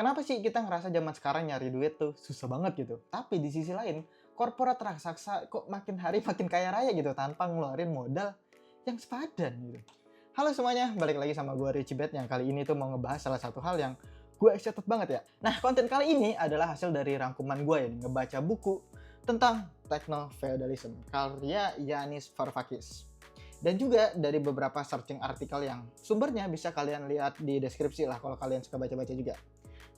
Kenapa sih kita ngerasa zaman sekarang nyari duit tuh susah banget gitu? Tapi di sisi lain, korporat raksasa kok makin hari makin kaya raya gitu tanpa ngeluarin modal yang sepadan gitu. Halo semuanya, balik lagi sama gue Richie Bet yang kali ini tuh mau ngebahas salah satu hal yang gue excited banget ya. Nah, konten kali ini adalah hasil dari rangkuman gue ya, ngebaca buku tentang Techno-Feudalism karya Yanis Varoufakis. Dan juga dari beberapa searching artikel yang sumbernya bisa kalian lihat di deskripsi lah kalau kalian suka baca-baca juga.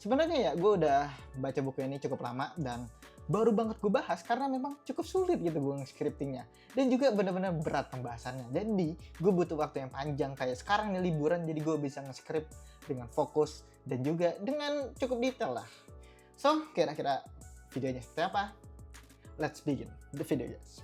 Sebenarnya ya gue udah baca buku ini cukup lama dan baru banget gue bahas karena memang cukup sulit gitu gue nge-scriptingnya. Dan juga benar-benar berat pembahasannya. Jadi gue butuh waktu yang panjang kayak sekarang nih liburan jadi gue bisa nge-script dengan fokus dan juga dengan cukup detail lah. So, kira-kira videonya seperti apa? Let's begin the video guys.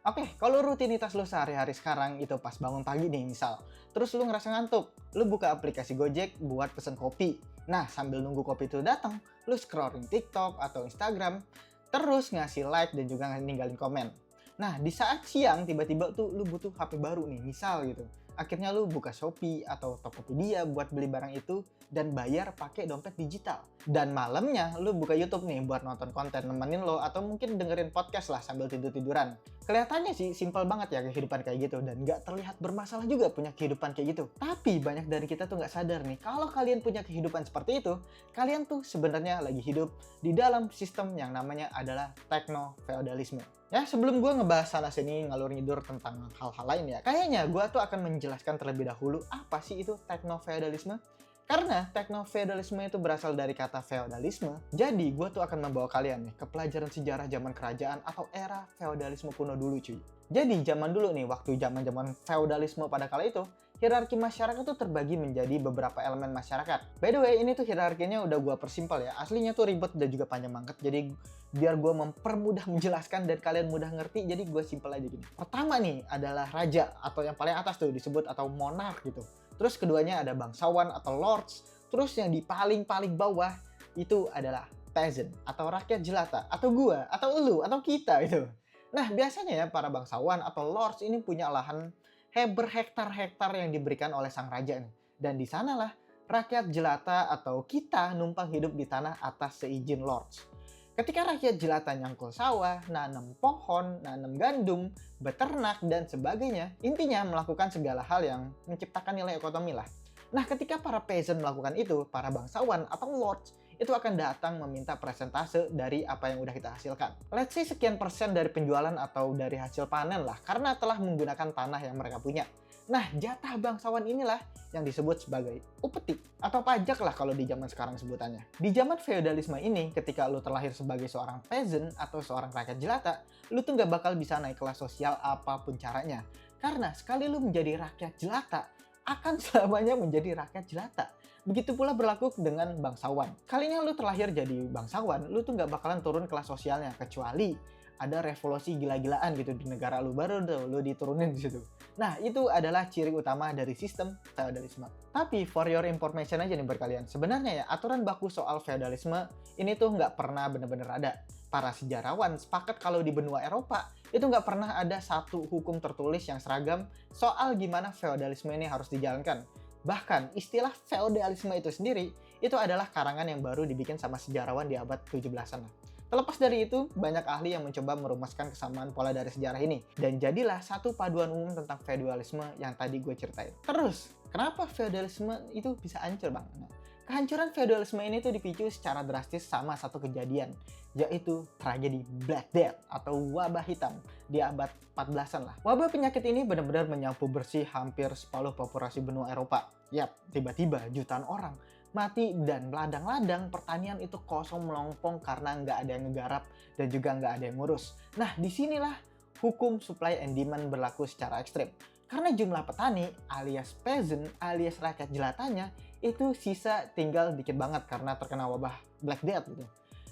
Oke, kalau rutinitas lu sehari-hari sekarang itu pas bangun pagi nih misal, terus lu ngerasa ngantuk, lu buka aplikasi Gojek buat pesen kopi. Nah, sambil nunggu kopi itu datang, lu scrolling TikTok atau Instagram, terus ngasih like dan juga ninggalin komen. Nah, di saat siang tiba-tiba tuh lu butuh HP baru nih, misal gitu. Akhirnya lu buka Shopee atau Tokopedia buat beli barang itu dan bayar pakai dompet digital. Dan malamnya lu buka YouTube nih buat nonton konten nemenin lo atau mungkin dengerin podcast lah sambil tidur-tiduran. Kelihatannya sih simpel banget ya kehidupan kayak gitu dan nggak terlihat bermasalah juga punya kehidupan kayak gitu. Tapi banyak dari kita tuh nggak sadar nih kalau kalian punya kehidupan seperti itu, kalian tuh sebenarnya lagi hidup di dalam sistem yang namanya adalah techno-feudalisme. Ya, sebelum gue ngebahas sana-sini ngalur ngidur tentang hal-hal lain ya, kayaknya gue tuh akan menjelaskan terlebih dahulu apa sih itu techno-feudalisme. Karena techno-feudalisme itu berasal dari kata feodalisme, jadi gue tuh akan membawa kalian nih ke pelajaran sejarah zaman kerajaan atau era feodalisme kuno dulu cuy. Jadi zaman dulu nih, waktu zaman-zaman feodalisme pada kala itu, hierarki masyarakat tuh terbagi menjadi beberapa elemen masyarakat. By the way, ini tuh hierarkinya udah gue persimpel ya, aslinya tuh ribet dan juga panjang banget, jadi biar gue mempermudah menjelaskan dan kalian mudah ngerti, jadi gue simpel aja gini. Pertama nih adalah raja atau yang paling atas tuh disebut atau monark gitu. Terus keduanya ada bangsawan atau lords. Terus yang di paling bawah itu adalah peasant atau rakyat jelata atau gua atau elu atau kita itu. Nah, biasanya ya para bangsawan atau lords ini punya lahan berhektar-hektar yang diberikan oleh sang raja nih. Dan di sanalah rakyat jelata atau kita numpang hidup di tanah atas seizin lords. Ketika rakyat jelata nyangkul sawah, nanam pohon, nanam gandum, beternak, dan sebagainya, intinya melakukan segala hal yang menciptakan nilai ekonomi lah. Nah, ketika para peasant melakukan itu, para bangsawan atau lords itu akan datang meminta persentase dari apa yang udah kita hasilkan. Let's say sekian persen dari penjualan atau dari hasil panen lah, karena telah menggunakan tanah yang mereka punya. Nah, jatah bangsawan inilah yang disebut sebagai upeti atau pajak lah kalau di zaman sekarang sebutannya. Di zaman feodalisme ini, ketika lu terlahir sebagai seorang peasant atau seorang rakyat jelata, lu tuh nggak bakal bisa naik kelas sosial apapun caranya. Karena sekali lu menjadi rakyat jelata, akan selamanya menjadi rakyat jelata. Begitu pula berlaku dengan bangsawan. Kalinya lu terlahir jadi bangsawan, lu tuh nggak bakalan turun kelas sosialnya kecuali ada revolusi gila-gilaan gitu di negara lu, baru tuh lu diturunin di situ. Nah, itu adalah ciri utama dari sistem feodalisme. Tapi for your information aja nih buat kalian, sebenarnya ya aturan baku soal feodalisme ini tuh nggak pernah bener-bener ada. Para sejarawan sepakat kalau di benua Eropa itu nggak pernah ada satu hukum tertulis yang seragam soal gimana feodalisme ini harus dijalankan. Bahkan istilah feodalisme itu sendiri itu adalah karangan yang baru dibikin sama sejarawan di abad 17-an lah. Terlepas dari itu, banyak ahli yang mencoba merumuskan kesamaan pola dari sejarah ini. Dan jadilah satu paduan umum tentang feodalisme yang tadi gue ceritain. Terus, kenapa feodalisme itu bisa hancur bang? Nah, kehancuran feodalisme ini tuh dipicu secara drastis sama satu kejadian, yaitu tragedi Black Death atau wabah hitam di abad 14-an lah. Wabah penyakit ini benar-benar menyapu bersih hampir separuh populasi benua Eropa. Yap, tiba-tiba jutaan orang mati dan ladang-ladang pertanian itu kosong melompong karena nggak ada yang ngegarap dan juga nggak ada yang ngurus. Nah, disinilah hukum supply and demand berlaku secara ekstrim. Karena jumlah petani alias peasant alias rakyat jelatanya itu sisa tinggal dikit banget karena terkena wabah Black Death gitu.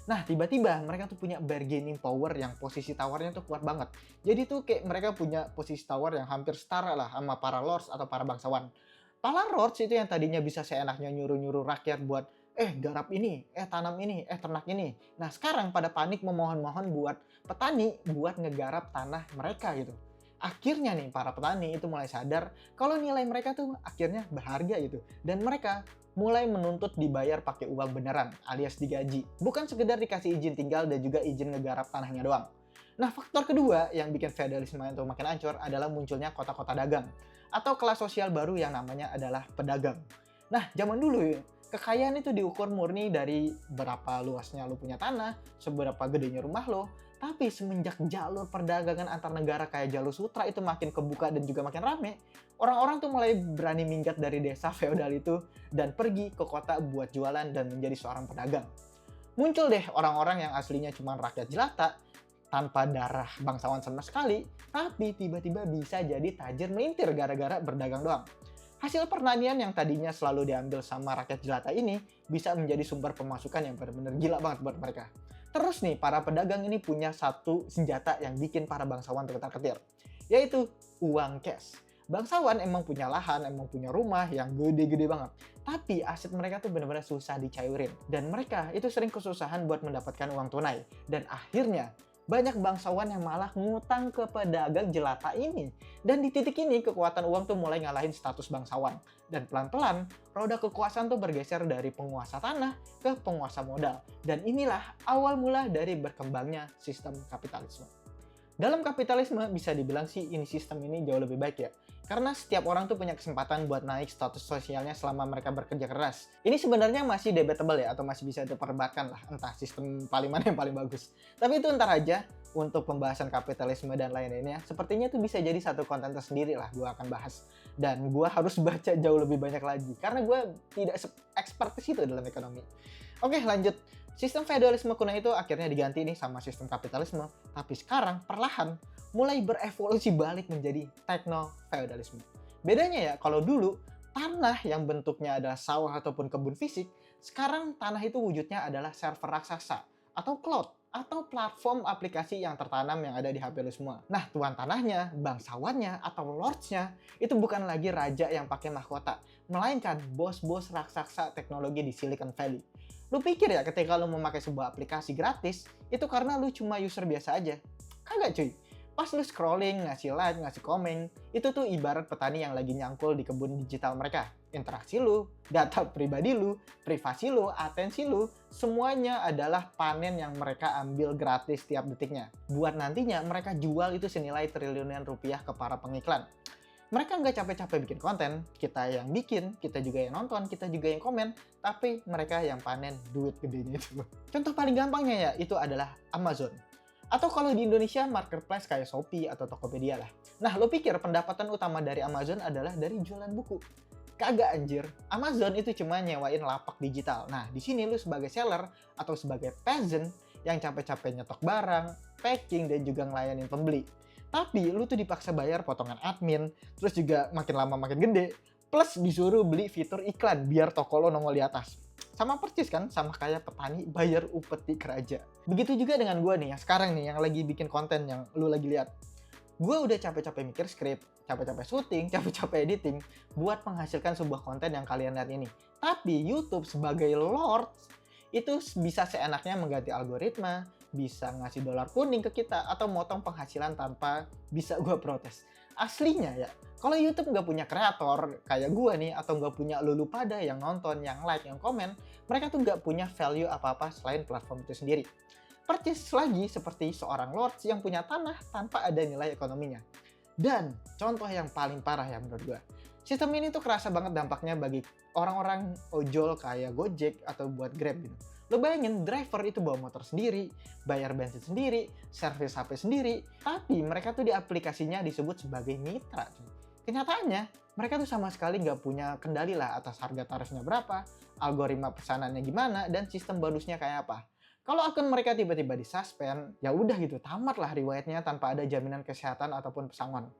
Nah, tiba-tiba mereka tuh punya bargaining power yang posisi tawarnya tuh kuat banget. Jadi tuh kayak mereka punya posisi tawar yang hampir setara lah sama para lords atau para bangsawan. Para lords itu yang tadinya bisa seenaknya nyuruh-nyuruh rakyat buat garap ini, tanam ini, ternak ini. Nah, sekarang pada panik memohon-mohon buat petani buat ngegarap tanah mereka gitu. Akhirnya nih para petani itu mulai sadar kalau nilai mereka tuh akhirnya berharga gitu. Dan mereka mulai menuntut dibayar pakai uang beneran alias digaji. Bukan sekedar dikasih izin tinggal dan juga izin ngegarap tanahnya doang. Nah, faktor kedua yang bikin feodalisme itu makin hancur adalah munculnya kota-kota dagang atau kelas sosial baru yang namanya adalah pedagang. Nah, zaman dulu ya, kekayaan itu diukur murni dari berapa luasnya lo punya tanah, seberapa gedenya rumah lo. Tapi semenjak jalur perdagangan antar negara kayak jalur sutra itu makin kebuka dan juga makin rame, orang-orang tuh mulai berani minggat dari desa feodal itu dan pergi ke kota buat jualan dan menjadi seorang pedagang. Muncul deh orang-orang yang aslinya cuma rakyat jelata, tanpa darah bangsawan sama sekali, tapi tiba-tiba bisa jadi tajir melintir gara-gara berdagang doang. Hasil pertanian yang tadinya selalu diambil sama rakyat jelata ini bisa menjadi sumber pemasukan yang benar-benar gila banget buat mereka. Terus nih, para pedagang ini punya satu senjata yang bikin para bangsawan terketar-ketir, yaitu uang cash. Bangsawan emang punya lahan, emang punya rumah yang gede-gede banget. Tapi aset mereka tuh benar-benar susah dicairin. Dan mereka itu sering kesusahan buat mendapatkan uang tunai. Dan akhirnya, banyak bangsawan yang malah ngutang ke pedagang jelata ini. Dan di titik ini kekuatan uang tuh mulai ngalahin status bangsawan. Dan pelan-pelan roda kekuasaan tuh bergeser dari penguasa tanah ke penguasa modal. Dan inilah awal mula dari berkembangnya sistem kapitalisme. Dalam kapitalisme bisa dibilang sih ini sistem ini jauh lebih baik ya. Karena setiap orang tuh punya kesempatan buat naik status sosialnya selama mereka bekerja keras. Ini sebenarnya masih debatable ya, atau masih bisa diperdebatkan lah, entah sistem paling mana yang paling bagus. Tapi itu ntar aja untuk pembahasan kapitalisme dan lain-lainnya. Sepertinya itu bisa jadi satu konten tersendiri lah gue akan bahas. Dan gue harus baca jauh lebih banyak lagi, karena gue tidak expert ke situ dalam ekonomi. Oke, lanjut. Sistem feodalisme kuno itu akhirnya diganti nih sama sistem kapitalisme, tapi sekarang perlahan mulai berevolusi balik menjadi tekno-feodalisme. Bedanya ya, kalau dulu tanah yang bentuknya adalah sawah ataupun kebun fisik, sekarang tanah itu wujudnya adalah server raksasa atau cloud atau platform aplikasi yang tertanam yang ada di HP lu semua. Nah, tuan tanahnya, bangsawannya, atau lordsnya itu bukan lagi raja yang pakai mahkota, melainkan bos-bos raksasa teknologi di Silicon Valley. Lu pikir ya ketika lu memakai sebuah aplikasi gratis, itu karena lu cuma user biasa aja? Kagak cuy. Pas lu scrolling, ngasih like, ngasih komen, itu tuh ibarat petani yang lagi nyangkul di kebun digital mereka. Interaksi lu, data pribadi lu, privasi lu, atensi lu, semuanya adalah panen yang mereka ambil gratis tiap detiknya. Buat nantinya mereka jual itu senilai triliunan rupiah ke para pengiklan. Mereka nggak capek-capek bikin konten, kita yang bikin, kita juga yang nonton, kita juga yang komen, tapi mereka yang panen duit gedenya itu. Contoh paling gampangnya ya, itu adalah Amazon. Atau kalau di Indonesia, marketplace kayak Shopee atau Tokopedia lah. Nah, lo pikir pendapatan utama dari Amazon adalah dari jualan buku? Kagak anjir, Amazon itu cuma nyewain lapak digital. Nah, di sini lo sebagai seller atau sebagai peasant yang capek-capek nyetok barang, packing, dan juga ngelayanin pembeli. Tapi lu tuh dipaksa bayar potongan admin, terus juga makin lama makin gede, plus disuruh beli fitur iklan biar toko lo nongol di atas. Sama persis kan, sama kayak petani bayar upeti keraja. Begitu juga dengan gue nih, yang sekarang nih, yang lagi bikin konten yang lu lagi lihat. Gue udah capek-capek mikir skrip, capek-capek syuting, capek-capek editing, buat menghasilkan sebuah konten yang kalian lihat ini. Tapi YouTube sebagai Lord, itu bisa seenaknya mengganti algoritma, bisa ngasih dolar kuning ke kita, atau motong penghasilan tanpa bisa gue protes. Aslinya ya, kalau YouTube nggak punya kreator kayak gue nih, atau nggak punya lulu pada yang nonton, yang like, yang komen, mereka tuh nggak punya value apa-apa selain platform itu sendiri. Persis lagi seperti seorang lords yang punya tanah tanpa ada nilai ekonominya. Dan contoh yang paling parah ya menurut gue, sistem ini tuh kerasa banget dampaknya bagi orang-orang ojol kayak Gojek atau buat Grab gitu. Lo bayangin driver itu bawa motor sendiri, bayar bensin sendiri, servis HP sendiri, tapi mereka tuh di aplikasinya disebut sebagai mitra. Kenyataannya, mereka tuh sama sekali nggak punya kendali lah atas harga tarifnya berapa, algoritma pesanannya gimana, dan sistem bonusnya kayak apa. Kalau akun mereka tiba-tiba disuspend, ya udah gitu, tamat lah riwayatnya tanpa ada jaminan kesehatan ataupun pesangon.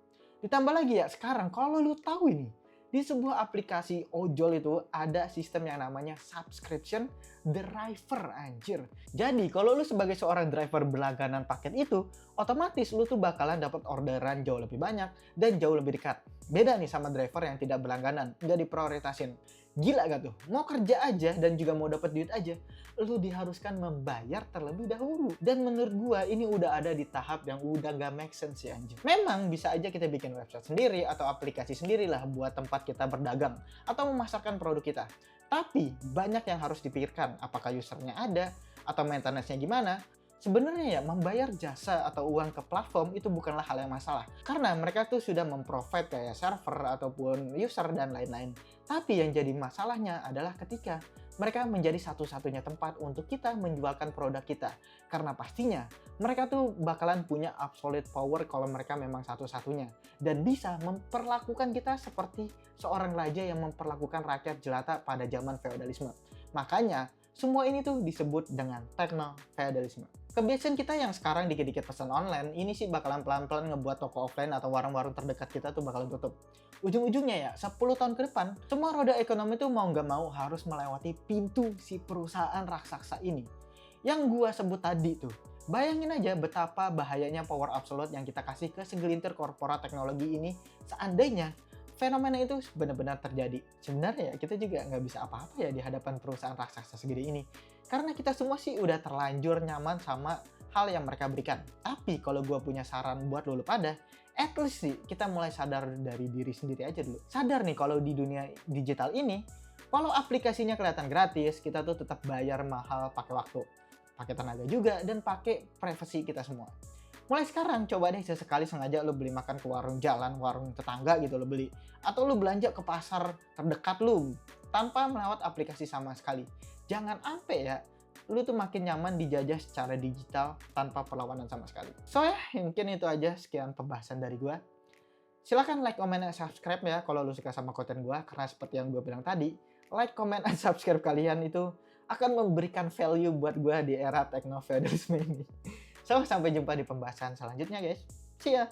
Ditambah lagi ya, sekarang kalau lu tahu ini, di sebuah aplikasi ojol itu ada sistem yang namanya subscription driver, anjir. Jadi kalau lu sebagai seorang driver berlangganan paket itu, otomatis lu tuh bakalan dapat orderan jauh lebih banyak dan jauh lebih dekat. Beda nih sama driver yang tidak berlangganan, nggak diprioritasin. Gila gak tuh? Mau kerja aja dan juga mau dapat duit aja, lu diharuskan membayar terlebih dahulu. Dan menurut gua ini udah ada di tahap yang udah gak make sense ya anjir. Memang bisa aja kita bikin website sendiri atau aplikasi sendiri lah buat tempat kita berdagang atau memasarkan produk kita. Tapi banyak yang harus dipikirkan, apakah usernya ada atau maintenance-nya gimana. Sebenarnya ya membayar jasa atau uang ke platform itu bukanlah hal yang masalah. Karena mereka tuh sudah memprovide kayak server ataupun user dan lain-lain. Tapi yang jadi masalahnya adalah ketika mereka menjadi satu-satunya tempat untuk kita menjualkan produk kita. Karena pastinya mereka tuh bakalan punya absolute power kalau mereka memang satu-satunya. Dan bisa memperlakukan kita seperti seorang raja yang memperlakukan rakyat jelata pada zaman feodalisme. Makanya semua ini tuh disebut dengan techno-feudalisme. Kebiasaan kita yang sekarang dikit-dikit pesan online, ini sih bakalan pelan-pelan ngebuat toko offline atau warung-warung terdekat kita tuh bakalan tutup. Ujung-ujungnya ya, 10 tahun ke depan, semua roda ekonomi tuh mau nggak mau harus melewati pintu si perusahaan raksasa ini. Yang gua sebut tadi tuh. Bayangin aja betapa bahayanya power absolute yang kita kasih ke segelintir korporat teknologi ini seandainya fenomena itu benar-benar terjadi. Sebenarnya kita juga nggak bisa apa-apa ya di hadapan perusahaan raksasa segede ini. Karena kita semua sih udah terlanjur nyaman sama hal yang mereka berikan. Tapi kalau gue punya saran buat lo pada, at least sih kita mulai sadar dari diri sendiri aja dulu. Sadar nih kalau di dunia digital ini, walau aplikasinya kelihatan gratis, kita tuh tetap bayar mahal pakai waktu, pakai tenaga juga, dan pakai privasi kita semua. Mulai sekarang coba deh sesekali sengaja lo beli makan ke warung jalan, warung tetangga gitu lo beli. Atau lo belanja ke pasar terdekat lo tanpa melewat aplikasi sama sekali. Jangan sampai ya lo tuh makin nyaman dijajah secara digital tanpa perlawanan sama sekali. So ya mungkin itu aja sekian pembahasan dari gua. Silahkan like, comment, dan subscribe ya kalau lo suka sama konten gua. Karena seperti yang gua bilang tadi, like, comment, dan subscribe kalian itu akan memberikan value buat gua di era techno-feudalisme ini. So, sampai jumpa di pembahasan selanjutnya guys. See ya!